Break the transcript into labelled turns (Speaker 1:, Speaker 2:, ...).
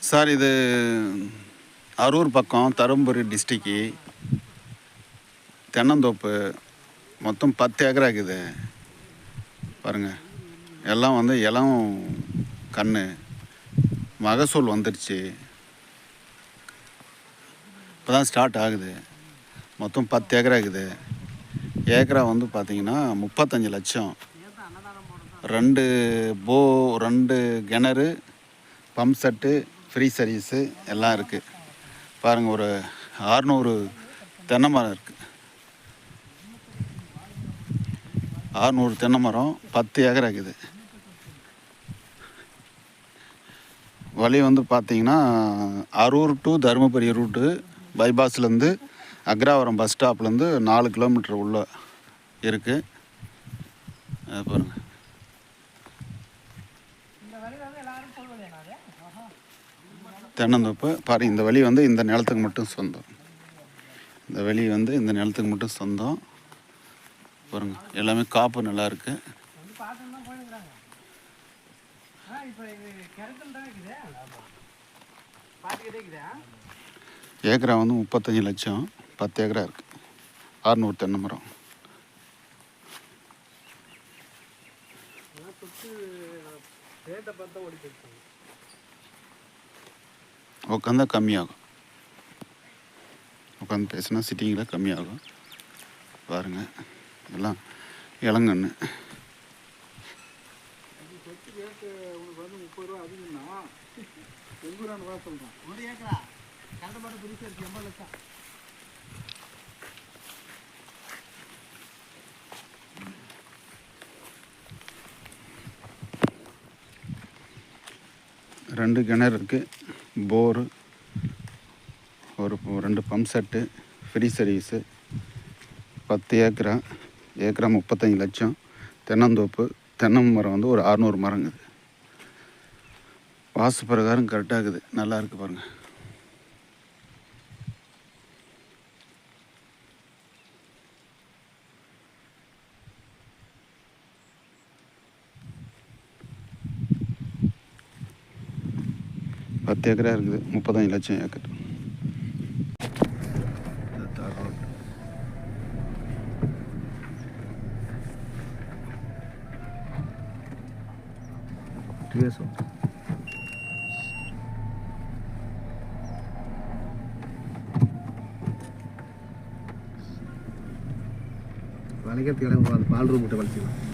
Speaker 1: Sir இது அரூர் பக்கம் தருமபுரி டிஸ்ட்ரிக்கு தென்னந்தோப்பு மொத்தம் 10 ஏக்கரா இருக்குது பாருங்கள். எல்லாம் வந்து இளம் கன்று மகசூல் வந்துடுச்சு. இப்போ தான் ஸ்டார்ட் ஆகுது. மொத்தம் 10 ஏக்கரா இருக்குது. ஏக்கரா வந்து பார்த்திங்கன்னா 35 லட்சம். 2 கிணறு, பம்ப் செட்டு, ஃப்ரீ சர்வீஸு எல்லாம் இருக்குது. பாருங்கள், ஒரு 600 தென்னை மரம் இருக்குது. 600 தென்னை மரம் 10 ஏக்கரா இருக்குது. வழி வந்து பார்த்திங்கன்னா அரூர் டு தருமபுரி ரூட்டு பைபாஸ்லேருந்து அக்ராவரம் பஸ் ஸ்டாப்லேருந்து 4 கிலோமீட்டர் உள்ள இருக்குது. பாருங்கள். தென்னந்தோப்பு பாருங்கள். இந்த வழி வந்து இந்த நிலத்துக்கு மட்டும் சொந்தம். இந்த வழி வந்து இந்த நிலத்துக்கு மட்டும் சொந்தம். பாருங்கள், எல்லாமே காப்பு நல்லா இருக்குது. ஏக்கரா வந்து 35 லட்சம். 10 ஏக்கரா இருக்குது. 600 தென்னை மரம். உட்காந்தா கம்மியாகும். உட்காந்து பேசினா சிட்டிங்கில் கம்மியாகும். பாருங்கள், எல்லாம் இளங்கன்று. ரெண்டு கிணறு இருக்குது, போரு, ஒரு 2 பம்ப் செட்டு, ஃப்ரீ சர்வீஸு. 10 ஏக்கரா. ஏக்கரா 35 லட்சம். தென்னந்தோப்பு. தென்னை மரம் வந்து ஒரு 600 மரங்குது. வாசு பிரகாரம் கரெக்டாக இருக்குது. நல்லா இருக்குது பாருங்கள். பத்து ஏக்கரா இருக்குது. 35 லட்சம் ஏக்கர்.
Speaker 2: வளைக்கிறதுக்கு இடம், பால் ரூம் கிட்ட வலிச்சிக்கலாம்.